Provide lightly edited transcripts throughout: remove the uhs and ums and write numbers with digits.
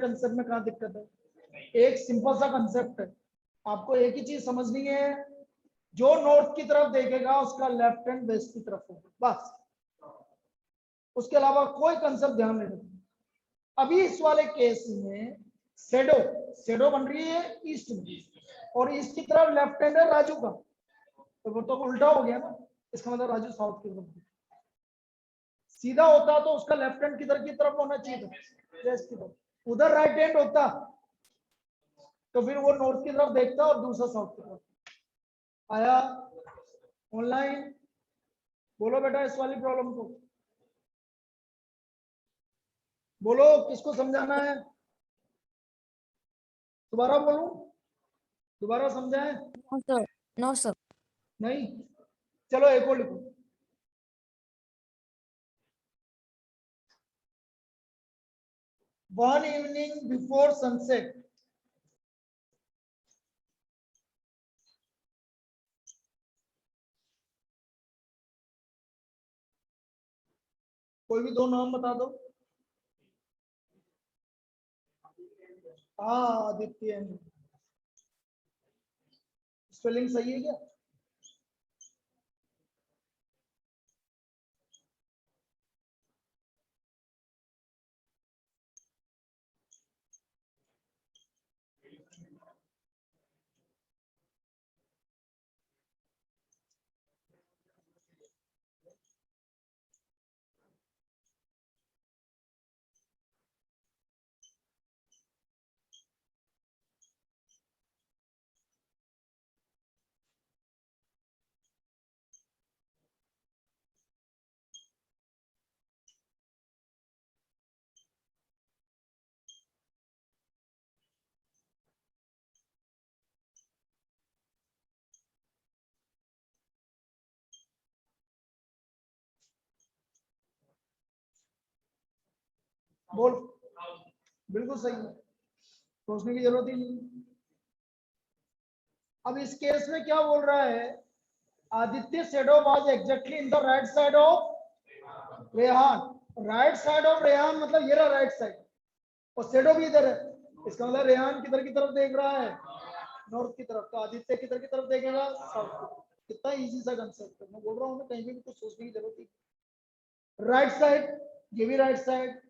Concept में कहाँ दिक्कत है? एक सिंपल सा कंसेप्ट है, आपको एक ही चीज समझनी है, जो नॉर्थ की तरफ देखेगा उसका लेफ्ट हैंड वेस्ट की तरफ होगा, बस। उसके अलावा कोई कंसेप्ट ध्यान नहीं रखना। अभी इस वाले केस में शेडो शेडो बन रही है ईस्ट में, और ईस्ट की तरफ लेफ्ट हैंड है राजू का, तो वो तो उल्टा हो गया ना, इसका मतलब राजू साउथ की तरफ। सीधा होता तो उसका लेफ्ट हैंड किधर की तरफ होना चाहिए था? वेस्ट की तरफ। उधर राइट हैंड होता तो फिर वो नॉर्थ की तरफ देखता और दूसरा साउथ की तरफ। आया ऑनलाइन? बोलो बेटा इस वाली प्रॉब्लम को, बोलो किसको समझाना है? दोबारा बोलूं? दोबारा समझाएं? No sir, no sir. नहीं, चलो एक और लिखो। वन इवनिंग बिफोर सनसेट, कोई भी दो नाम बता दो। हाँ आदित्य, स्पेलिंग सही है क्या? बोल, बिल्कुल सही है, सोचने की जरूरत ही नहीं। अब इस केस में क्या बोल रहा है? Aditya shadow was exactly in the right side of Rehan. Right side of Rehan मतलब ये रहा राइट साइड, और शेडो भी इधर है, इसका मतलब रेहान किधर की तरफ देख रहा है? नॉर्थ की तरफ। तो आदित्य किधर की तरफ देखेगा? साउथ की तरफ। कितना इजी सा कंसेप्ट है, मैं बोल रहा हूँ ना, कहीं भी कुछ सोचने की जरूरत ही। राइट साइड, ये भी राइट साइड,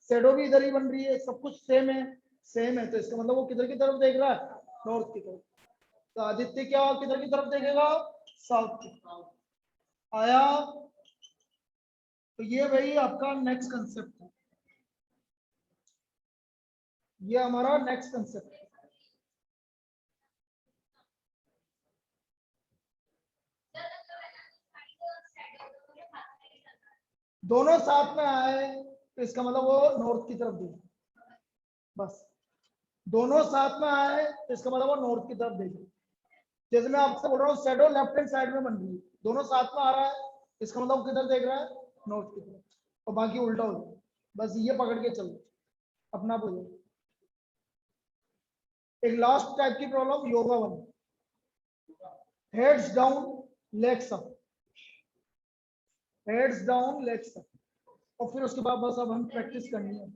शेडो भी इधर ही बन रही है, सब कुछ सेम है, सेम है, तो इसका मतलब वो किधर की तरफ देख रहा है? नॉर्थ की तरफ। तो आदित्य क्या किधर की तरफ देखेगा? साउथ की तरफ। आया? तो ये भाई आपका नेक्स्ट कंसेप्ट है, ये हमारा नेक्स्ट कंसेप्ट है। दोनों साथ में आए तो इसका मतलब वो नॉर्थ की तरफ देखे, बस। दोनों साथ में आए तो इसका मतलब वो नॉर्थ की तरफ देखे। जैसे मैं आपसे बोल रहा हूँ शेडो लेफ्ट हैंड साइड में बन रही है, दोनों साथ में आ रहा है, इसका मतलब वो किधर देख रहा है? नॉर्थ की तरफ। और बाकी उल्टा हो जाए, बस ये पकड़ के चलो, अपना बोलो। एक लास्ट टाइप की problem, yoga one, heads down legs up, heads down legs up, और फिर उसके बाद बस अब हम प्रैक्टिस करनी है।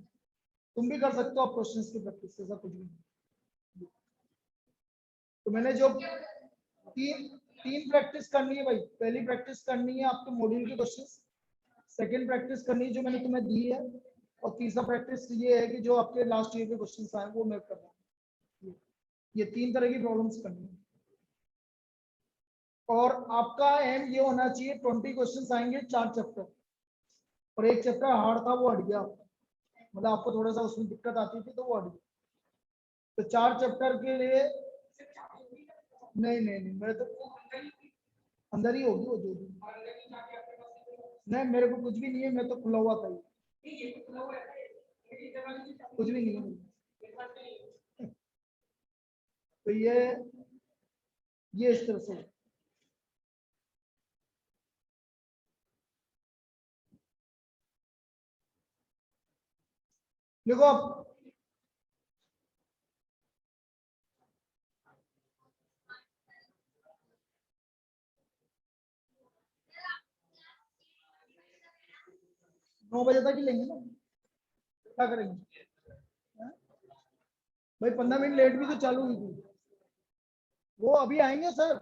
तुम भी कर सकते हो आप क्वेश्चंस की प्रैक्टिस, ऐसा कुछ भी नहीं। तो मैंने जो तीन तीन प्रैक्टिस करनी है भाई, पहली प्रैक्टिस करनी है आपके मॉड्यूल के क्वेश्चंस, सेकंड प्रैक्टिस करनी है जो मैंने तुम्हें दी है, और तीसरा प्रैक्टिस ये है कि जो आपके लास्ट ईयर के क्वेश्चंस आए वो मैं कर रहा हूँ। ये तीन तरह की प्रॉब्लम्स करनी है, और आपका एम ये होना चाहिए 20 क्वेश्चंस आएंगे 4 चैप्टर, और एक चैप्टर हार्ड था वो हट गया, मतलब आपको थोड़ा सा उसमें दिक्कत आती थी तो वो हट गया। तो 4 चैप्टर के लिए नहीं नहीं नहीं, मैं तो अंदर ही होगी वो जो भी। नहीं मेरे को कुछ भी नहीं है, मैं तो खुला हुआ था, कुछ भी नहीं है। तो ये इस तरह से देखो अब, नौ बजे तक ही लेंगे ना, क्या करेंगे? हाँ? भाई 15 मिनट लेट भी तो चालू हुई थी। वो अभी आएंगे सर।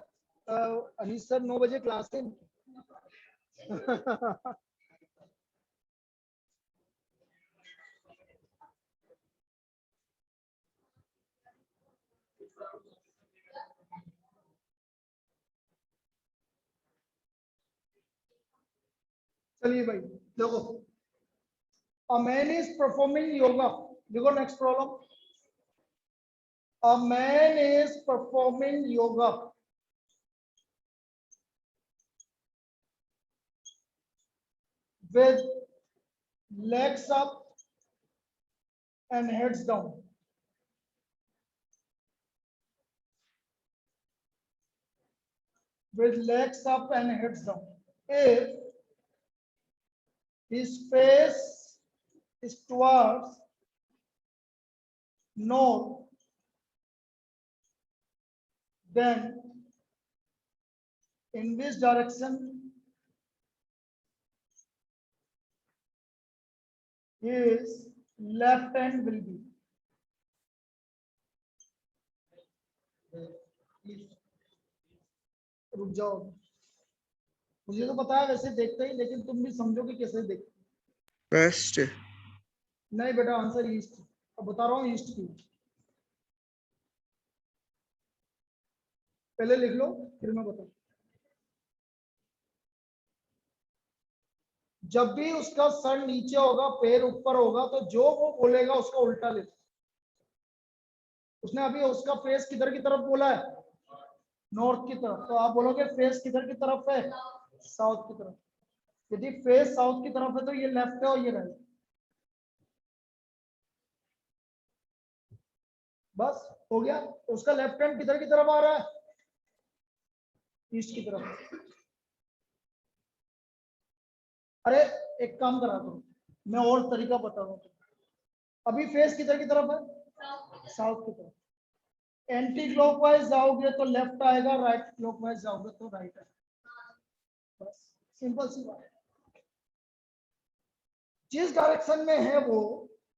अनीस सर 9 बजे क्लास है इनकी। चलिए भाई देखो, a man is performing yoga, देखो next problem, a man is performing yoga with legs up and heads down, with legs up and heads down. If his face is towards north, then in which direction his left hand will be? रुक जाओ, मुझे तो पता है वैसे देखते ही, लेकिन तुम भी समझो कि कैसे देखते। वेस्ट। नहीं बेटा, आंसर ईस्ट। अब बता रहा हूँ ईस्ट की, पहले लिख लो फिर मैं बताऊँ। जब भी उसका सर नीचे होगा पैर ऊपर होगा तो जो वो बोलेगा उसका उल्टा ले। उसने अभी उसका फेस किधर की तरफ बोला है? नॉर्थ की तरफ। तो आप बोलोगे फेस किधर की तरफ है? साउथ की तरफ। यदि फेस साउथ की तरफ है तो ये लेफ्ट है और ये राइट। बस हो गया। उसका लेफ्ट हैंड किधर की तरफ आ रहा है? ईस्ट की तरफ। अरे एक काम करा करो, मैं और तरीका बता रहा हूँ। अभी फेस किधर की तरफ है? साउथ की तरफ। एंटी क्लॉकवाइज जाओगे तो लेफ्ट आएगा, राइट क्लॉकवाइज जाओगे तो राइट आएगा। बस सिंपल सी बात है। जिस डायरेक्शन में है वो,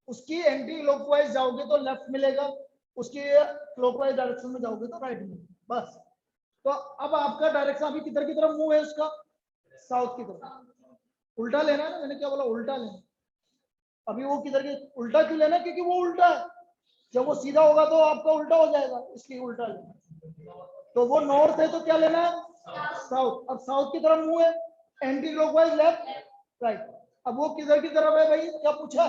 उसकी एंटी क्लॉकवाइज जाओगे तो लेफ्ट मिलेगा, उसकी क्लॉकवाइज डायरेक्शन में जाओगे तो राइट मिलेगा। बस। तो अब आपका डायरेक्शन अभी किधर की तरफ मूव है उसका? साउथ की तरफ। उल्टा लेना है ना, मैंने क्या बोला? उल्टा लेना। अभी वो किधर के उल्टा क्यों लेना? क्योंकि वो उल्टा है। जब वो सीधा होगा तो आपका उल्टा हो जाएगा, इसलिए उल्टा लेना। तो वो नॉर्थ है तो क्या लेना है? साउथ। अब साउथ की तरफ मुंह है, एंटी क्लॉकवाइज लेफ्ट राइट। अब वो किधर की तरफ है भाई? क्या पूछा?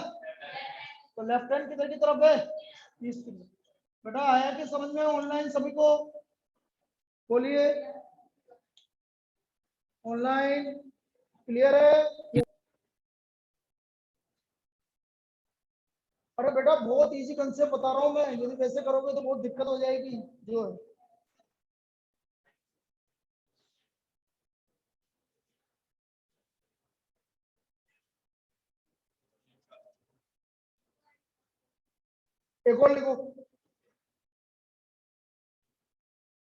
तो लेफ्ट हैंड किधर की तरफ है? ईस्ट की तरफ। बेटा आया कि समझ में ऑनलाइन सभी को? बोलिए ऑनलाइन क्लियर है? अरे बेटा बहुत इजी कंसेप्ट बता रहा हूँ मैं, यदि वैसे करोगे तो बहुत दिक्कत हो जाएगी जो है। एक और लिखो,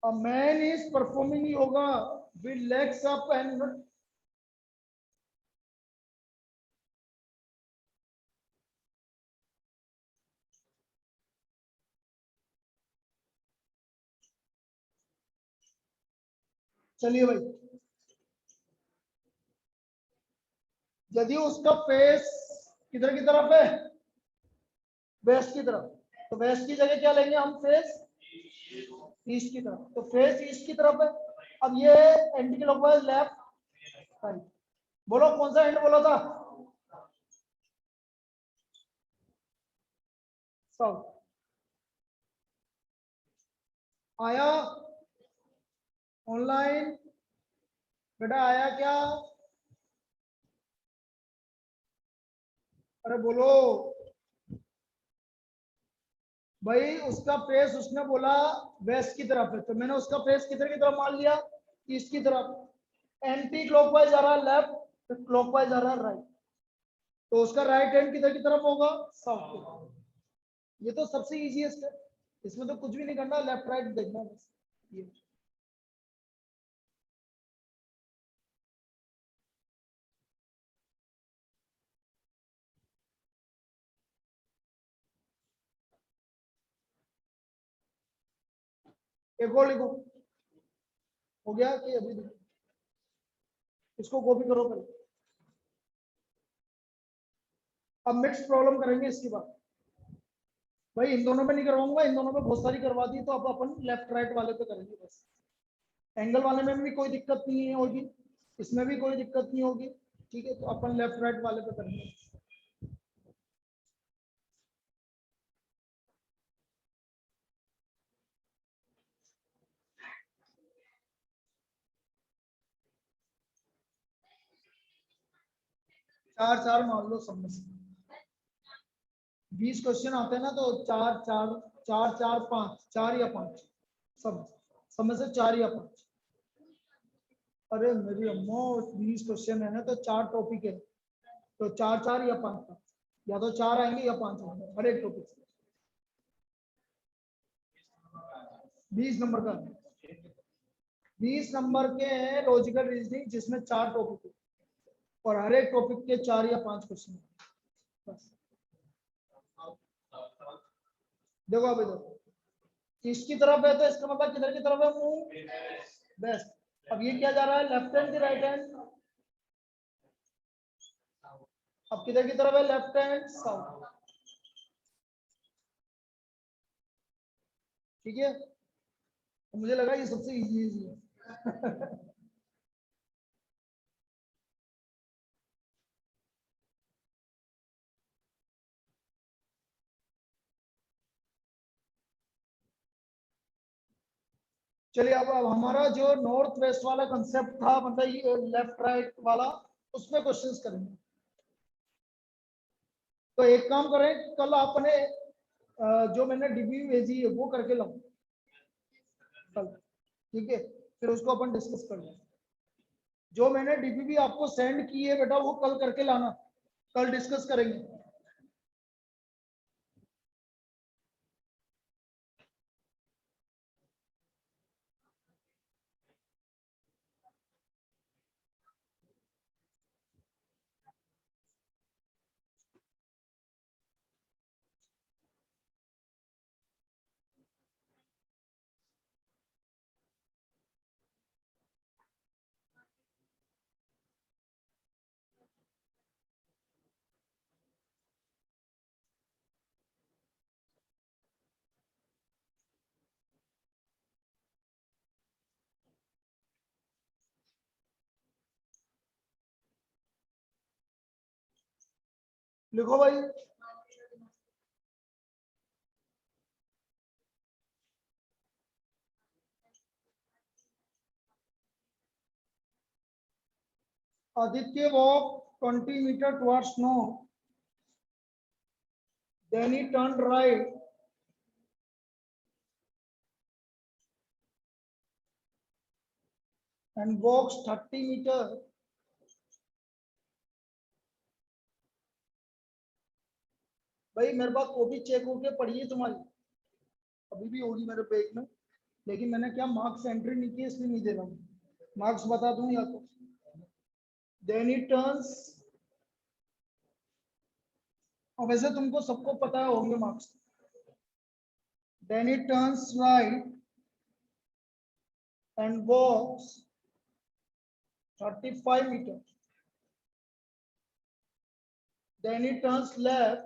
a man is performing yoga with legs up and चलिए भाई, यदि उसका फेस किधर की तरफ है? वेस्ट की तरफ। तो वेस्ट की जगह क्या लेंगे हम? फेस ईस्ट की तरफ। तो फेस ईस्ट की तरफ है। अब ये एंटी क्लॉकवाइज लेफ्ट राइट। बोलो कौन सा एंड बोला था? साउथ। आया ऑनलाइन? बेटा आया क्या? अरे बोलो भाई। उसका फेस उसने बोला वेस्ट की तरफ है, तो मैंने उसका फेस किधर की तरफ मान लिया? ईस्ट की तरफ। एंटी क्लॉकवाइज आ रहा है लेफ्ट, क्लॉकवाइज आ रहा है राइट, तो उसका राइट हैंड किधर की तरफ होगा? साउथ की तरफ। ये तो सबसे इजीएस्ट है, इसमें तो कुछ भी नहीं करना, लेफ्ट राइट देखना बस। ये एक और लिखो, हो गया कि अभी लिखो? इसको कॉपी करो पहले। अब मिक्स प्रॉब्लम करेंगे इसके बाद। भाई इन दोनों में नहीं करवाऊंगा, इन दोनों में बहुत सारी करवा दी, तो अब अपन लेफ्ट राइट वाले पे करेंगे बस। एंगल वाले में भी कोई दिक्कत नहीं होगी, इसमें भी कोई दिक्कत नहीं होगी, ठीक है। तो अपन लेफ्ट राइट वाले पे करेंगे। चार चार मान लो सब में से। 20 क्वेश्चन आते हैं ना, तो चार चार चार चार पांच, चार या पांच, सब सब में से चार या पांच। अरे मेरी अम्मो, 20 क्वेश्चन है ना, तो चार टॉपिक है, तो चार चार या पांच पांच, या तो चार आएंगे या पांच आएंगे हर एक टॉपिक से। 20 नंबर का, 20 नंबर के लॉजिकल रीजनिंग जिसमें चार टॉपिक है, और हर एक टॉपिक के चार या पांच क्वेश्चन। बस देखो, अभी देखो, इसकी तरफ है तो इसका मतलब किधर की तरफ है, मुंह बेस्ट। अब ये क्या जा रहा है, लेफ्ट हैंड की राइट हैंड? अब किधर की तरफ है, लेफ्ट हैंड साउथ, ठीक है। तो मुझे लगा ये सबसे इजी है। चलिए, अब हमारा जो नॉर्थ वेस्ट वाला कंसेप्ट था, मतलब ये लेफ्ट राइट वाला, उसमें क्वेश्चंस करेंगे। तो एक काम करें, कल आपने जो मैंने डीबी भेजी है वो करके लाओ कल, ठीक है। फिर उसको अपन डिस्कस कर लेंगे। जो मैंने डीबी आपको सेंड की है बेटा, वो कल करके लाना, कल डिस्कस करेंगे। लिखो भाई। Aditya walked 20 meters towards north. Then he turned right and walks 30 meters. भाई मेरे पास कॉपी चेक होके पड़ी है तुम्हारी, अभी भी होगी मेरे बैग में, लेकिन मैंने क्या मार्क्स एंट्री नहीं की, इसलिए नहीं दे रहा हूँ। मार्क्स बता दूं या तो। देन ही टर्न्स, और वैसे तुमको सबको पता होंगे marks. Then he turns right and walks 35 meters. Then he turns left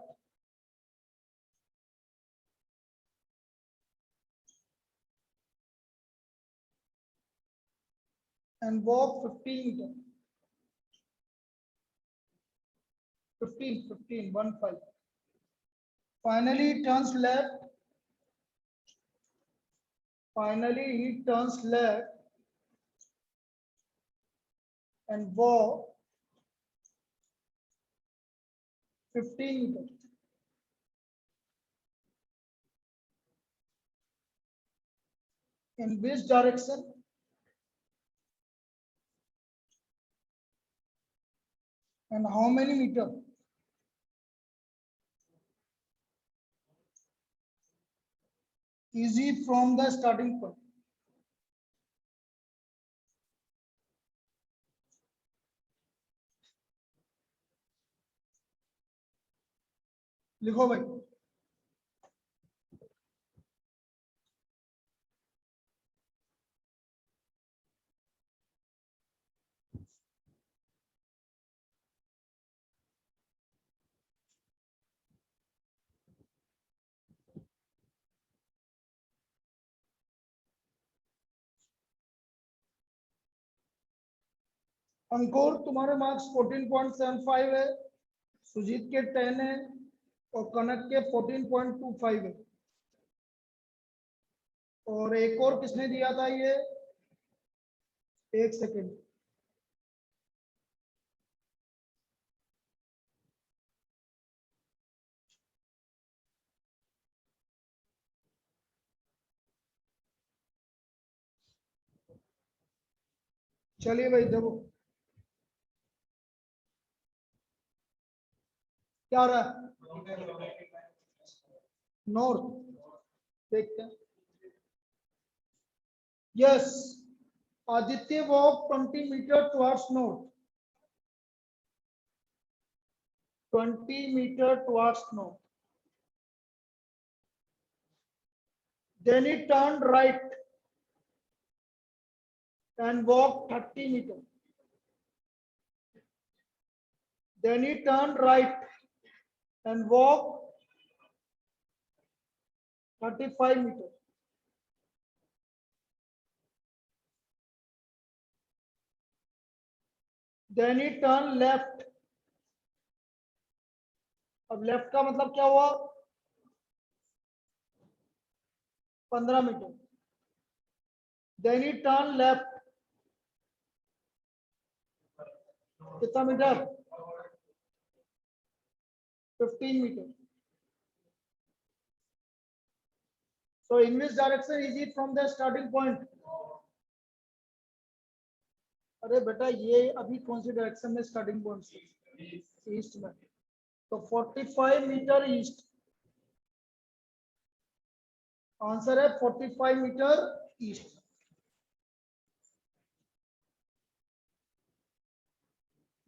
and walk 15 meters. 15, 1 5. Finally he turns left. Finally he turns left and walk 15 meters. In which direction? And how many meters? Easy from the starting point. लिखो भाई। अंकुर तुम्हारे marks 14.75 है, सुजीत के 10 है और कनक के 14.25 है। और एक और किसने दिया था ये, एक सेकेंड, चलिए भाई देखो क्या आ रहा है, नॉर्थ, देखते हैं। Yes, Aditya walk 20 meter towards north, 20 meter towards north, then he turned right and walked 30 meters. Then he turned right and walked 35 meters. Then he turned left. अब लेफ्ट का मतलब क्या हुआ, 15 meter. Then he turned left, कितना meter, 15 meter. So in which direction is it from the starting point? अरे बेटा ये अभी कौन सी डायरेक्शन में स्टार्टिंग पॉइंट से, ईस्ट में, तो 45 मीटर ईस्ट, आंसर है 45 मीटर ईस्ट।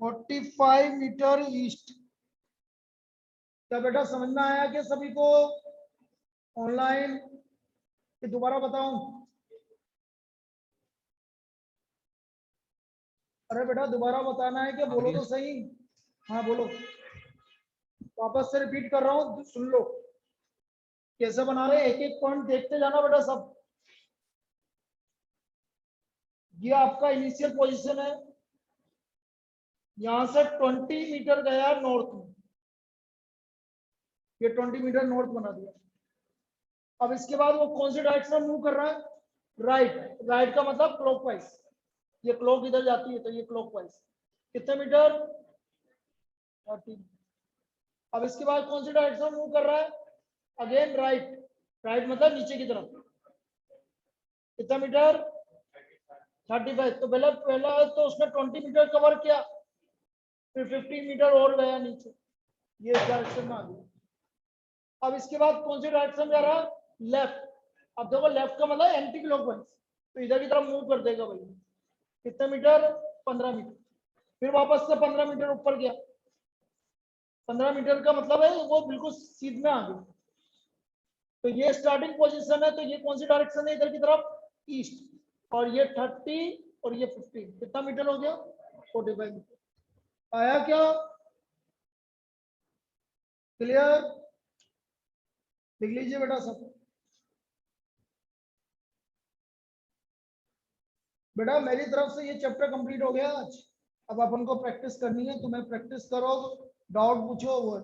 45 metre east. क्या बेटा समझ में आया कि सभी को, ऑनलाइन कि दोबारा बताऊं? अरे बेटा दोबारा बताना है कि बोलो तो सही। हाँ बोलो, वापस से रिपीट कर रहा हूँ, सुन लो कैसे बना रहे, एक एक पॉइंट देखते जाना बेटा सब। ये आपका इनिशियल पोजीशन है, यहां से 20 मीटर गया नॉर्थ में, ये 20 मीटर नॉर्थ बना दिया। अब इसके बाद वो कौन सी डायरेक्शन में मूव कर रहा है, राइट, राइट का मतलब क्लॉकवाइज, ये क्लॉक इधर जाती है तो ये क्लॉकवाइज, कितने मीटर, 30। अब इसके बाद कौन सी डायरेक्शन में मूव कर रहा है, अगेन राइट, राइट मतलब नीचे की तरफ, कितना मीटर, 35। तो पहला पहला तो उसने 20 मीटर कवर किया, फिर 15 मीटर और गया नीचे, ये डायरेक्शन में आ गया। अब इसके बाद कौन सी डायरेक्शन जा रहा है, लेफ्ट। अब देखो लेफ्ट का मतलब एंटी क्लॉकवाइज, तो इधर की तरफ मूव कर देगा भाई, कितने मीटर, 15 मीटर। फिर वापस से 15 मीटर ऊपर गया, 15 मीटर का मतलब है वो बिल्कुल सीध में आ गया। तो ये स्टार्टिंग पोजीशन है, तो ये कौन सी डायरेक्शन है, इधर की तरफ, ईस्ट। और ये 30 और ये 15, कितना मीटर हो गया, 45 मीटर। आया क्या, क्लियर, लिख लीजिए बेटा सब। बेटा मेरी तरफ से ये चैप्टर कंप्लीट हो गया आज, अब अपन को प्रैक्टिस करनी है, तुम्हें प्रैक्टिस करो, डाउट पूछो वो।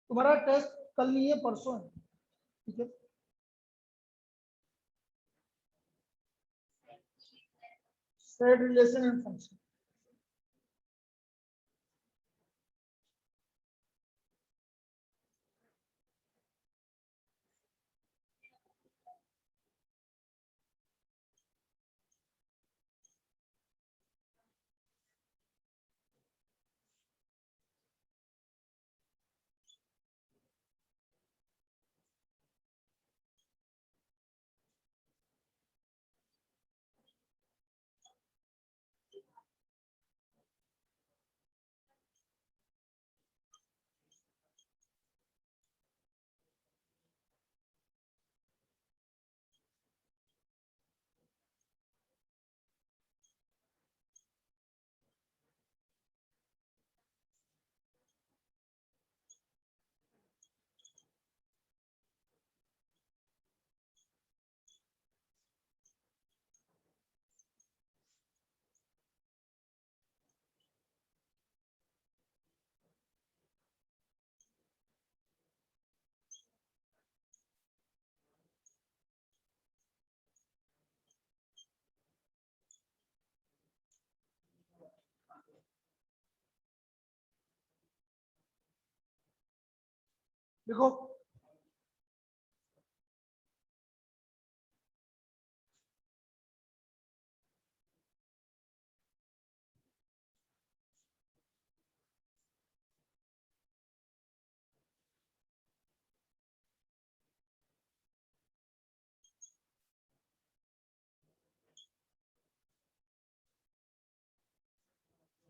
तुम्हारा टेस्ट कल नहीं है, परसों है, ठीक है। Set relation and function. देखो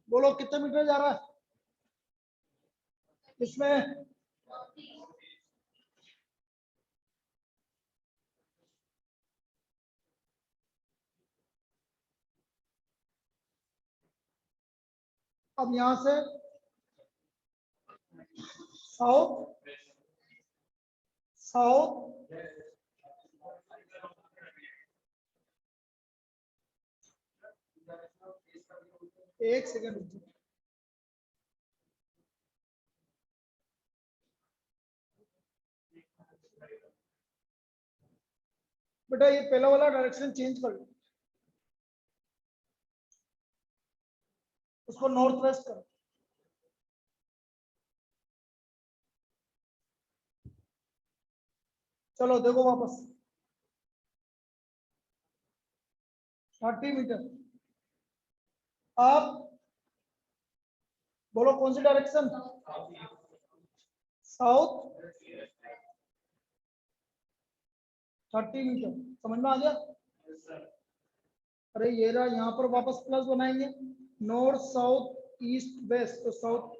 बोलो कितने मीटर जा रहा है इसमें? अब यहां से साउथ साउथ एक सेकेंड रुक जाओ। बेटा ये पहला वाला डायरेक्शन चेंज कर लो, उसको नॉर्थ वेस्ट करो। चलो देखो वापस 30 मीटर। आप बोलो कौन सी डायरेक्शन? South 30 metre. समझ में आ गया? अरे ये रहा, यहाँ पर वापस प्लस बनाएंगे। नॉर्थ साउथ ईस्ट वेस्ट, तो south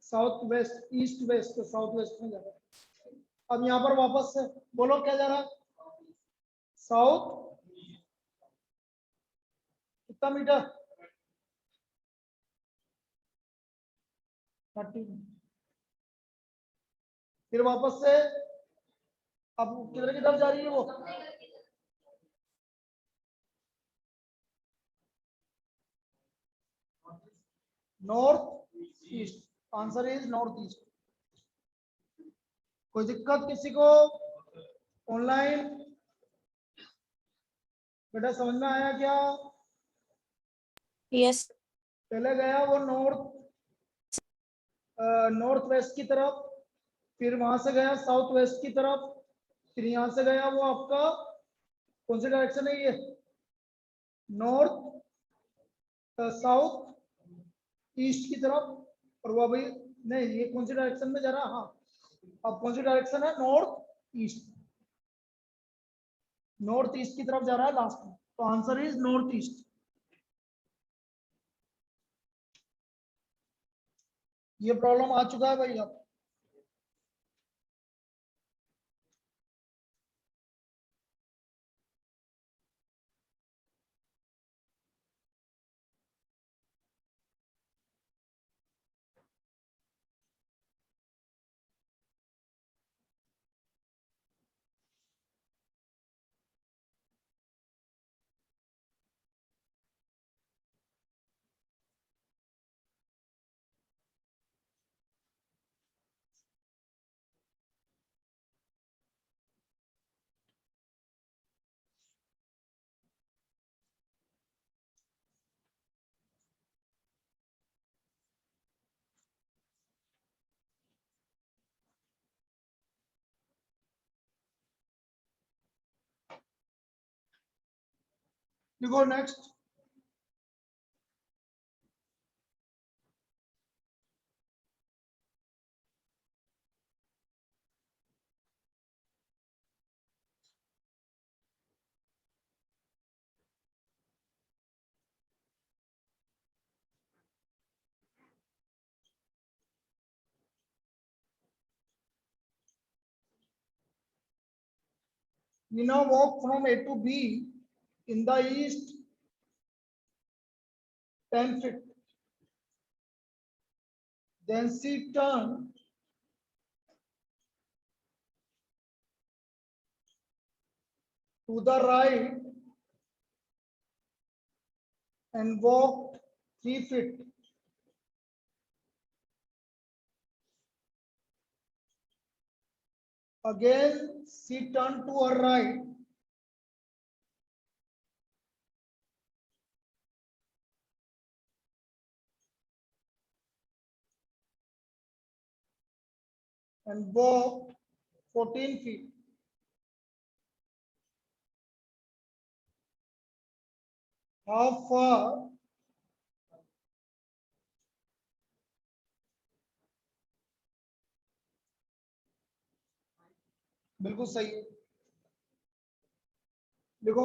south west, east west तो साउथ वेस्ट में जा रहा है। अब यहाँ पर वापस से बोलो क्या जा रहा है? साउथ कितना मीटर? 30। फिर वापस से अब किधर की तरफ जा रही है वो? North east. Answer is north east. कोई दिक्कत किसी को ऑनलाइन? बेटा समझ में आया क्या? यस। पहले गया वो नॉर्थ वेस्ट की तरफ, फिर वहां से गया साउथ वेस्ट की तरफ, फिर यहां से गया वो आपका कौन सी डायरेक्शन है ये? नॉर्थ साउथ ईस्ट की तरफ। और वो अभी नहीं, ये कौन सी डायरेक्शन में जा रहा? हाँ, अब कौन सी डायरेक्शन है? North east. नॉर्थ ईस्ट की तरफ जा रहा है लास्ट में, तो आंसर इज नॉर्थ ईस्ट। ये प्रॉब्लम आ चुका है भाई अब। लिखो next. We now walk from A to B in the east 10 feet. Then she turned to the right and walked 3 feet. Again, she turned to her right and walked 14 feet. How far बिल्कुल सही है। देखो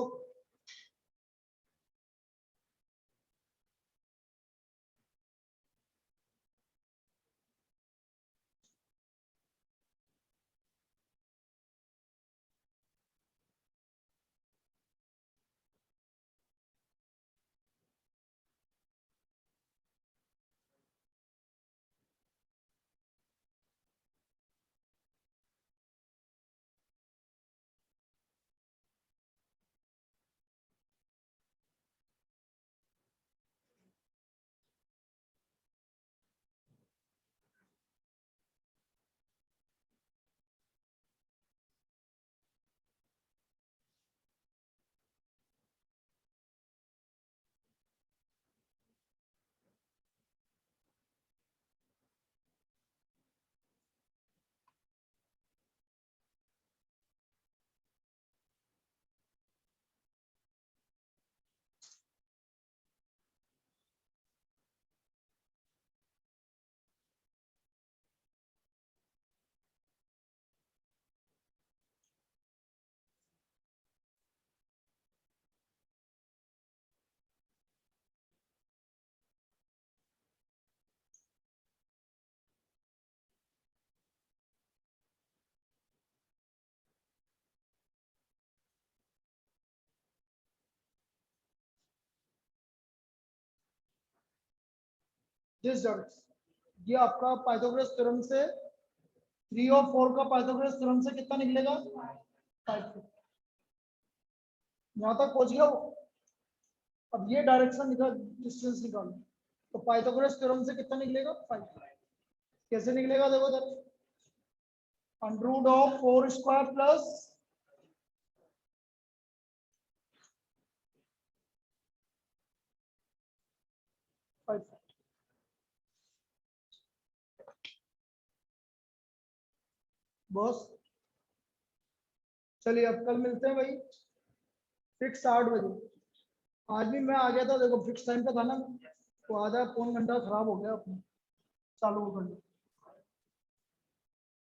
this direction, ये आपका Pythagoras theorem से 3 और 4 का Pythagoras theorem से कितना निकलेगा 5 फीट। यहां तक पहुंच गया वो। अब ये डायरेक्शन निकाल, डिस्टेंस निकालो तो पाइथागोरस थ्योरम से कितना निकलेगा 5। कैसे निकलेगा देखो जरा, under root of 4 square plus boss. चलिए अब कल मिलते हैं भाई फिक्स 8 बजे। आज भी मैं आ गया था, देखो फिक्स टाइम पे था ना, तो आधा पौन घंटा खराब हो गया अपना, चालू कर लो।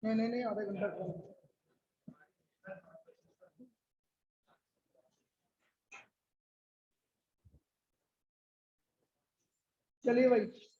नहीं नहीं नहीं, आधा घंटा खराब। चलिए भाई।